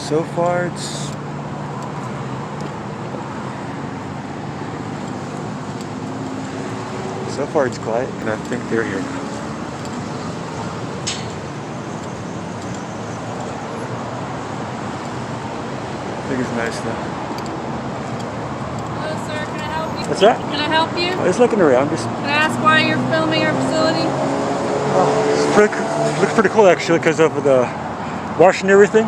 So far it's quiet, and I think they're here. I think it's nice though. Hello, sir. Can I help you? What's that? Can I help you? I was looking around. Just Can I ask why you're filming our facility? it looks pretty cool actually because of the wash and everything.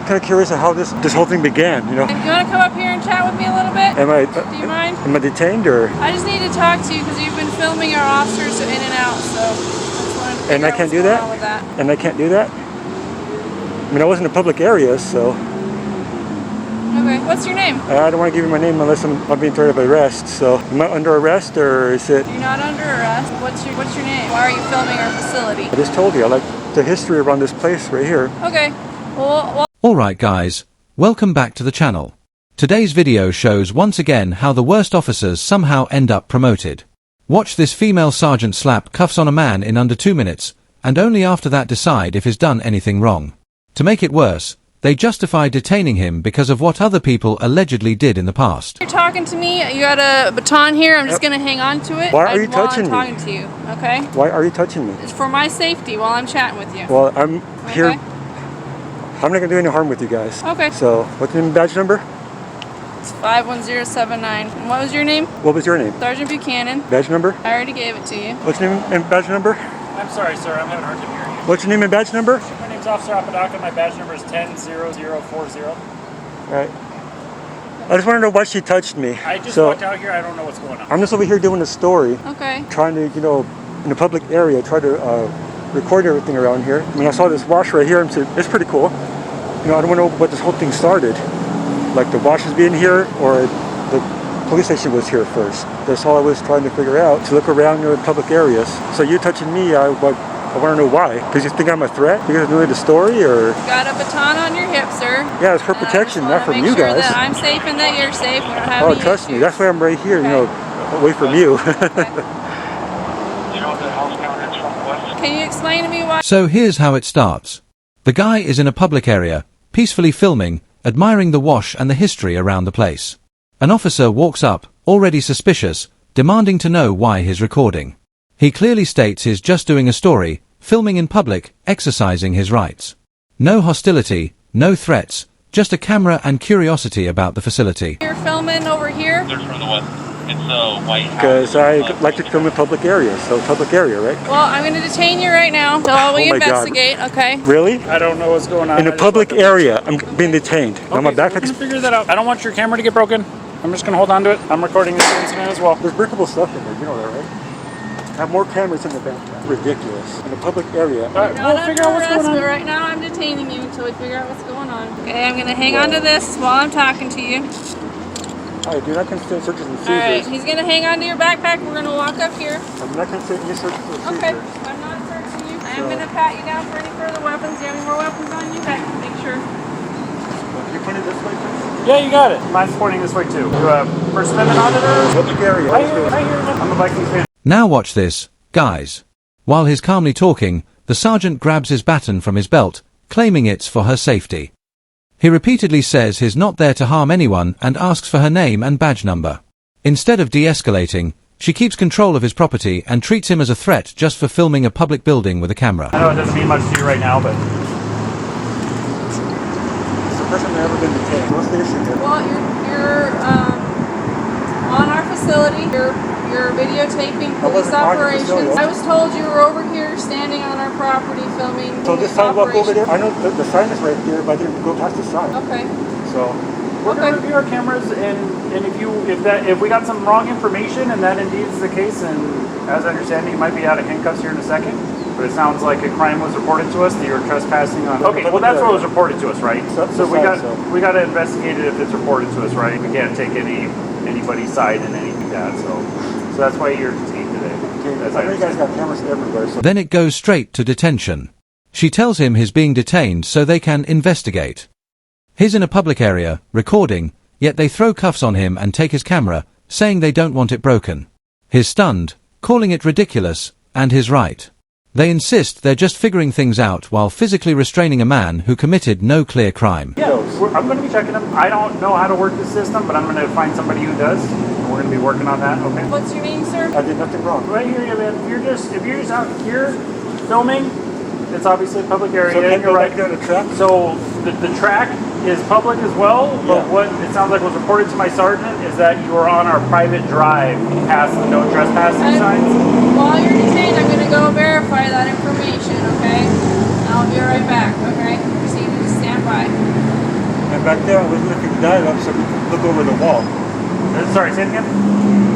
Kind of curious of how this whole thing began, you know. Do you want to come up here and chat with me a little bit? Am I? Do you mind? Am I detained or? I just need to talk to you because you've been filming our officers in and out, so I just wanted to And I can't do that? with that. And I can't do that? I mean, I was in a public area, so. Okay. What's your name? I don't want to give you my name unless I'm being threatened of arrest. So, am I under arrest or is it? You're not under arrest. What's your name? Why are you filming our facility? I just told you, I like the history around this place right here. Okay. Well. Alright guys, welcome back to the channel. Today's video shows once again how the worst officers somehow end up promoted. Watch this female sergeant slap cuffs on a man in under 2 minutes, and only after that decide if he's done anything wrong. To make it worse, they justify detaining him because of what other people allegedly did in the past. You're talking to me, you got a baton here, I'm just going to hang on to it. Why are you touching me? While I'm talking to you, okay? Why are you touching me? It's for my safety while I'm chatting with you. Well, I'm here. Okay. I'm not going to do any harm with you guys. Okay. So, what's your name and badge number? It's 51079. And what was your name? What was your name? Sergeant Buchanan. Badge number? I already gave it to you. What's your name and badge number? I'm sorry, sir. I'm having a hard time hearing you. What's your name and badge number? My name's Officer Apodaca. My badge number is 100040. Alright. I just want to know why she touched me. I just walked out here. I don't know what's going on. I'm just over here doing a story. Okay. Trying to, you know, in a public area, try to record everything around here. I mean, I saw this wash right here and said, it's pretty cool. You know, I don't want to know what this whole thing started. Like the wash is being here or the police station was here first. That's all I was trying to figure out, to look around in public areas. So you touching me, I want to know why. Because you think I'm a threat? Because I'm doing the story, or? You got a baton on your hip, sir. Yeah, it's for protection, not from you guys. That I'm safe and that you're safe. We don't have Oh, any trust me, issues. that's why I'm right here, Okay. you know, away from you. Can you explain to me why? So here's how it starts. The guy is in a public area, peacefully filming, admiring the wash and the history around the place. An officer walks up, already suspicious, demanding to know why he's recording. He clearly states he's just doing a story, filming in public, exercising his rights. No hostility, no threats, just a camera and curiosity about the facility. You're filming over here? It's a White House. Because I like to film in public areas, so public area, right? Well, I'm going to detain you right now while we Oh my God. investigate, okay? Really? I don't know what's going on. In a public area, I'm being detained. Now my Okay, so we're backpack's... gonna figure that out. I don't want your camera to get broken. I'm just gonna hold on to it. I'm recording this incident as well. There's breakable stuff in there, you know that, right? I have more cameras in the backpack. Ridiculous. In a public area. All right, Not we'll figure out under what's arrest, going but on. right now I'm detaining you until we figure out what's going on. Okay, I'm going to hang on to this while I'm talking to you. Alright, dude, I can send searches and seizures. Alright, he's going to hang on to your backpack. We're going to walk up here. I'm not going to send any searches or seizures. Okay, I'm not searching you. I am going to pat you down for any further weapons. Do you have any more weapons on you? Okay, make sure. Can you point it this way, please? Yeah, you got it. Mine's pointing this way too. You First Amendment auditor? Public area. I hear you. I'm a Vikings fan. Now watch this, guys. While he's calmly talking, the sergeant grabs his baton from his belt, claiming it's for her safety. He repeatedly says he's not there to harm anyone and asks for her name and badge number. Instead of de-escalating, she keeps control of his property and treats him as a threat just for filming a public building with a camera. I know it doesn't mean much to you right now, but It's the first time I've ever been detained. What's the issue here? Well, you're on our facility. You're videotaping I police wasn't on your operations. facility. I was told you were over here standing on our property filming So this police sidewalk over there, operations. I know the sign is right here, but I didn't go past the sign. Okay. So, we're Okay. gonna review our cameras, and if we got some wrong information and that indeed is the case, and as I understand it, you might be out of handcuffs here in a second. But it sounds like a crime was reported to us that you were trespassing on. Okay, well that's what was reported to us, right? So we got to investigate it if it's reported to us, right? We can't take anybody's side in anything like that. So that's why you're detained today. I know you guys got cameras everywhere, so... Then it goes straight to detention. She tells him he's being detained so they can investigate. He's in a public area, recording, yet they throw cuffs on him and take his camera, saying they don't want it broken. He's stunned, calling it ridiculous, and he's right. They insist they're just figuring things out while physically restraining a man who committed no clear crime. Yeah, I'm going to be checking them. I don't know how to work the system, but I'm going to find somebody who does. And we're going to be working on that, okay? What's your name, sir? I did nothing wrong. Right here, man. If you're just out here filming, it's obviously a public area. So can you're you right. back there on the track? So the track is public as well, but Yeah. what it sounds like was reported to my sergeant is that you are on our private drive past the no trespassing signs. While you're detained, I'm going to go verify that information, okay? I'll be right back, okay? Proceed to stand by. And back there, I was lifting that up so I could look over the wall. Sorry, say it again?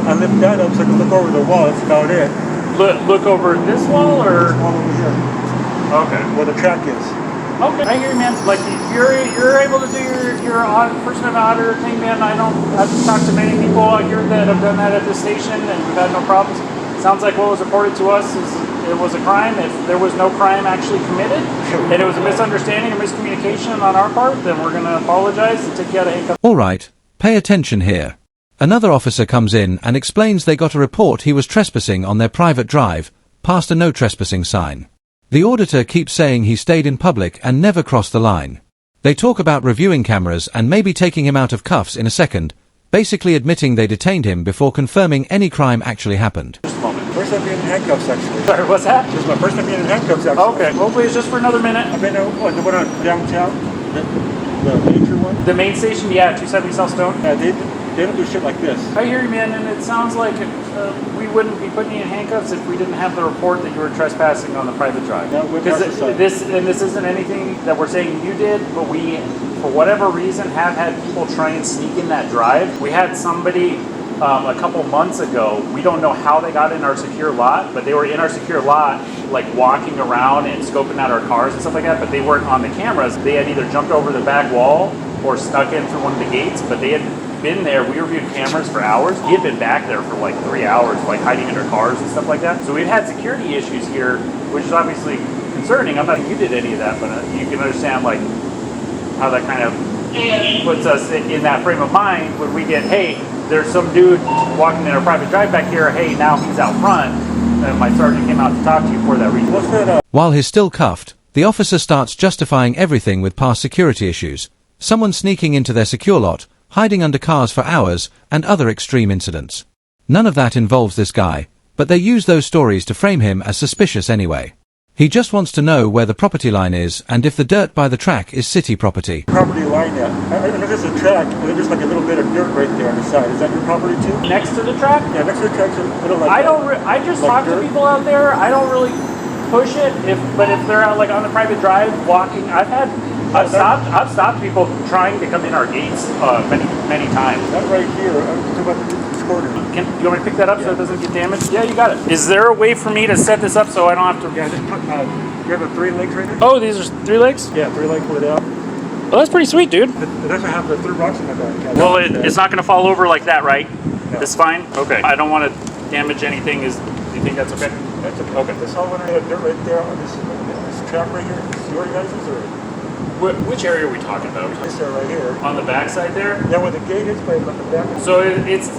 I lift that up so I can look over the wall. That's about it. Look over this wall or? All over here, Okay. where the track is. Okay, I hear you, man. Like you're able to do your first time auditor thing, man. I've talked to many people out here that have done that at this station, and we've had no problems. Sounds like what was reported to us is it was a crime. If there was no crime actually committed, and it was a misunderstanding or miscommunication on our part, then we're going to apologize and take you out of handcuffs. All right, pay attention here. Another officer comes in and explains they got a report he was trespassing on their private drive, past a no trespassing sign. The auditor keeps saying he stayed in public and never crossed the line. They talk about reviewing cameras and maybe taking him out of cuffs in a second, basically admitting they detained him before confirming any crime actually happened. Just a moment. First time being in handcuffs, actually. Sorry, what's that? This is my first time being in handcuffs, actually. Okay, hopefully it's just for another minute. I've been on the one on downtown, the major one. The main station, yeah, 270 South Stone. Yeah, they don't do shit like this. I hear you, man, and it sounds like we wouldn't be putting you in handcuffs if we didn't have the report that you were trespassing on the private drive. That would Because necessary. this isn't anything that we're saying you did, but we, for whatever reason, have had people try and sneak in that drive. We had somebody a couple months ago. We don't know how they got in our secure lot, but they were in our secure lot, like walking around and scoping out our cars and stuff like that. But they weren't on the cameras. They had either jumped over the back wall or snuck in through one of the gates, but they had been there. We reviewed cameras for hours. He had been back there for like 3 hours, like hiding under cars and stuff like that. So we've had security issues here, which is obviously concerning. I'm not saying you did any of that, but you can understand like how that kind of puts us in that frame of mind when we get, hey, there's some dude walking in a private drive back here. Hey, now he's out front. And my sergeant came out to talk to you for that reason. What's that? While he's still cuffed, the officer starts justifying everything with past security issues, someone sneaking into their secure lot, hiding under cars for hours, and other extreme incidents. None of that involves this guy, but they use those stories to frame him as suspicious anyway. He just wants to know where the property line is and if the dirt by the track is city property. Property line yet? I know there's a track, but there's like a little bit of dirt right there on the side. Is that your property too? Next to the track? Yeah, next to the track's a little like I just like talk to dirt? people out there. I don't really push it. But if they're out like on the private drive walking, I've stopped people trying to come in our gates many times. That right here, I'm talking about this corner. Do you want me to pick that up so it doesn't get damaged? Yeah, you got it. Is there a way for me to set this up so I don't have to? Yeah, just put, you have the 3 legs right there? Oh, these are 3 legs? Yeah, 3 legs, pull it out. Well, that's pretty sweet, dude. It doesn't have the 3 rocks in the back. Yeah, Well, that's it's not going to fall over like that, right? No. It's fine? Okay. I don't want to damage anything. Do you think that's okay? That's okay. Okay. This all went right there, right there on this track right here. Is your guys' or? Which area are we talking about? This area right here. On the back side there? Yeah, where the gate is, by the back. So it's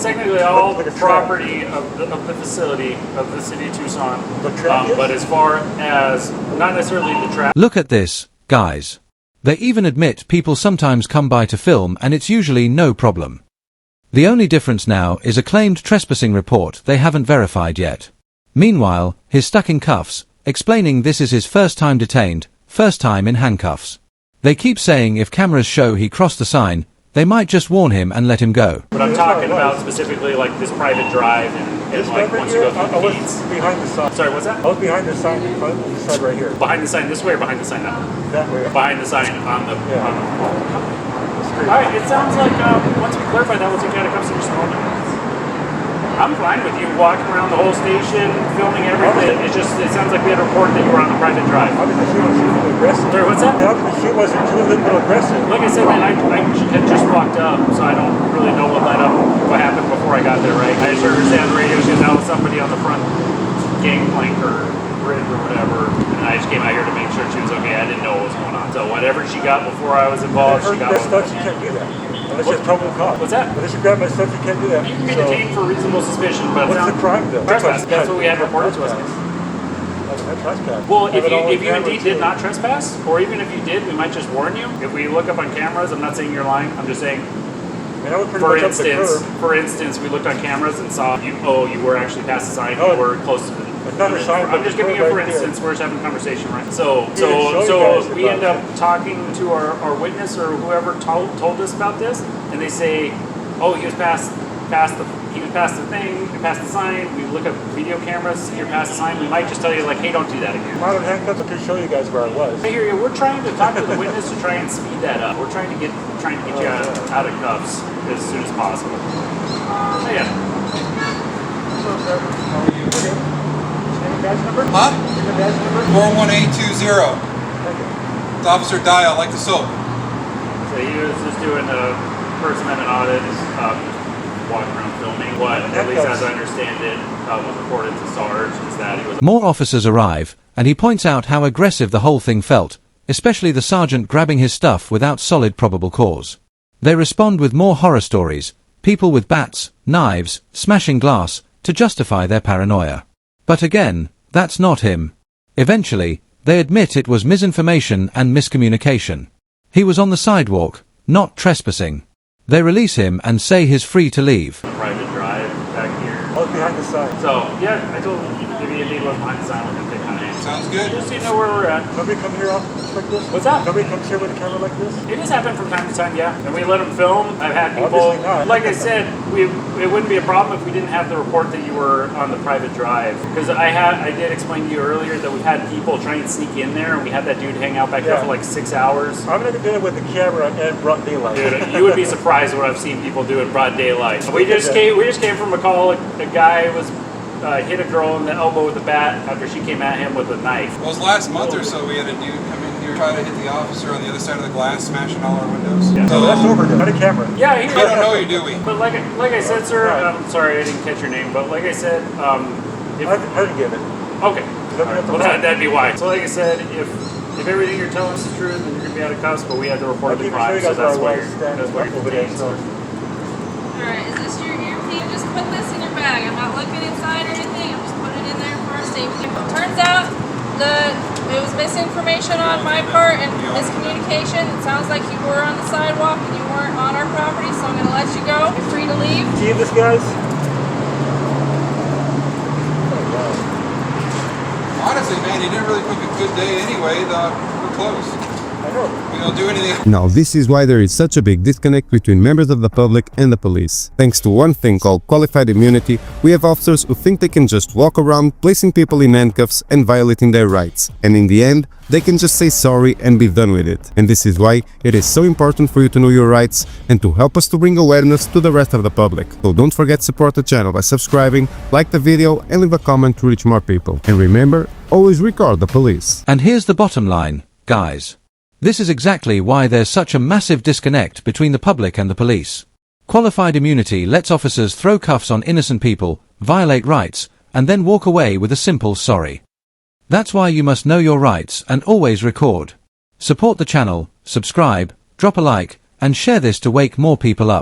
technically all Like a track. property of the facility of the city of Tucson. The track is? But as far as not necessarily the track. Look at this, guys. They even admit people sometimes come by to film and it's usually no problem. The only difference now is a claimed trespassing report they haven't verified yet. Meanwhile, he's stuck in cuffs, explaining this is his first time detained, first time in handcuffs. They keep saying if cameras show he crossed the sign, they might just warn him and let him go. But I'm talking about specifically like this private drive and like right once here, you go I through the was gates. behind the sign. Sorry, what's that? I was behind the sign, on the side right here. Behind the sign this way or behind the sign that way? That way. Behind the sign on the. Yeah. All right, it sounds like once we clarify that, we'll take you out of cuffs in just a moment. I'm fine with you walking around the whole station, filming everything. It sounds like we had a report that you were on the private drive. Obviously, she wasn't too aggressive. Sorry, what's that? Obviously, she wasn't too little aggressive. Like I said, man, I had just walked up, so I don't really know what happened before I got there, right? I just heard her say on the radio she was out with somebody on the front gangplank or bridge or whatever, and I just came out here to make sure she was okay. I didn't know what was going on. So whatever she got before I was involved, she got Her stuff, she can't do that. Unless you have probable cause. What's that? Unless you grab my stuff, you can't do that. You can be detained for reasonable suspicion, but What's the crime, though? trespass. That's what we had reported to us. trespass. Well, Have it all on if you camera, indeed did too. not trespass, or even if you did, we might just warn you. If we look up on cameras, I'm not saying you're lying. I'm just saying, I mean, I was pretty for much up the instance, curb. we looked on cameras and saw you. Oh, you were actually past the sign. Oh, You were close to the. another sign, I'm just but giving you a for right there. instance. We're just having a conversation, right? So show you guys we end about up talking to our witness or whoever told us about this, and they say, oh, he was past the thing, past the sign. We look at video cameras, see you're past the sign. We might just tell you like, hey, don't do that again. Modern handcuffs, I could show you guys where I was. I hear you. We're trying to talk to the witness to try and speed that up. We're trying to get you out of cuffs as soon as possible. So yeah. Badge number? Huh? Your badge number? 41820. It's Officer Dial, like the soap. So he was just doing a First Amendment audit, just walking around filming. What, at least as I understand it, was reported to Sarge is that he was. More officers arrive, and he points out how aggressive the whole thing felt, especially the sergeant grabbing his stuff without solid probable cause. They respond with more horror stories, people with bats, knives, smashing glass, to justify their paranoia. But again, that's not him. Eventually, they admit it was misinformation and miscommunication. He was on the sidewalk, not trespassing. They release him and say he's free to leave. Private drive back here. I was behind the sign. So yeah, I told him if he indeed was behind the sign, we're gonna take my name. Sounds good. Just so you know where we're at. Nobody come here like this? What's that? Nobody comes here with a camera like this? It has happened from time to time, yeah. And we let them film. I've had people, Obviously not. like I said, it wouldn't be a problem if we didn't have the report that you were on the private drive. Because I did explain to you earlier that we've had people try and sneak in there, and we had that dude hang out back there for like 6 hours. I'm going to do it with the camera and broad daylight. Dude, you would be surprised what I've seen people do in broad daylight. We just came from a call. A guy was hit a girl in the elbow with a bat after she came at him with a knife. Well, it was last month or so we had a dude come in here try to hit the officer on the other side of the glass, smashing all our windows. Yeah. So that's over there. Not a camera. Yeah, We don't know you, do we? But like I said, sir, Right. I'm sorry I didn't catch your name, but like I said, if, I didn't get it. okay. Let me All right. get the Well, phone. that'd be why. So like I said, if everything you're telling us is true, then you're gonna be out of cuffs. But we had to report I'll the even show crime, you so guys that's where why I you're was standing over there. detained. So. Alright, is this your earpiece? Just put this in your bag. I'm not looking inside or anything. I'm just putting it in there for our safety. Turns out it was misinformation on my part and miscommunication. It sounds like you were on the sidewalk and you weren't on our property, so I'm going to let you go. You're free to leave. See this, guys? Honestly, man, you didn't really pick a good day anyway. We're closed. I know. We don't do anything. Now, this is why there is such a big disconnect between members of the public and the police. Thanks to one thing called qualified immunity, we have officers who think they can just walk around placing people in handcuffs and violating their rights. And in the end, they can just say sorry and be done with it. And this is why it is so important for you to know your rights and to help us to bring awareness to the rest of the public. So don't forget to support the channel by subscribing, like the video and leave a comment to reach more people. And remember, always record the police. And here's the bottom line, guys. This is exactly why there's such a massive disconnect between the public and the police. Qualified immunity lets officers throw cuffs on innocent people, violate rights, and then walk away with a simple sorry. That's why you must know your rights and always record. Support the channel, subscribe, drop a like, and share this to wake more people up.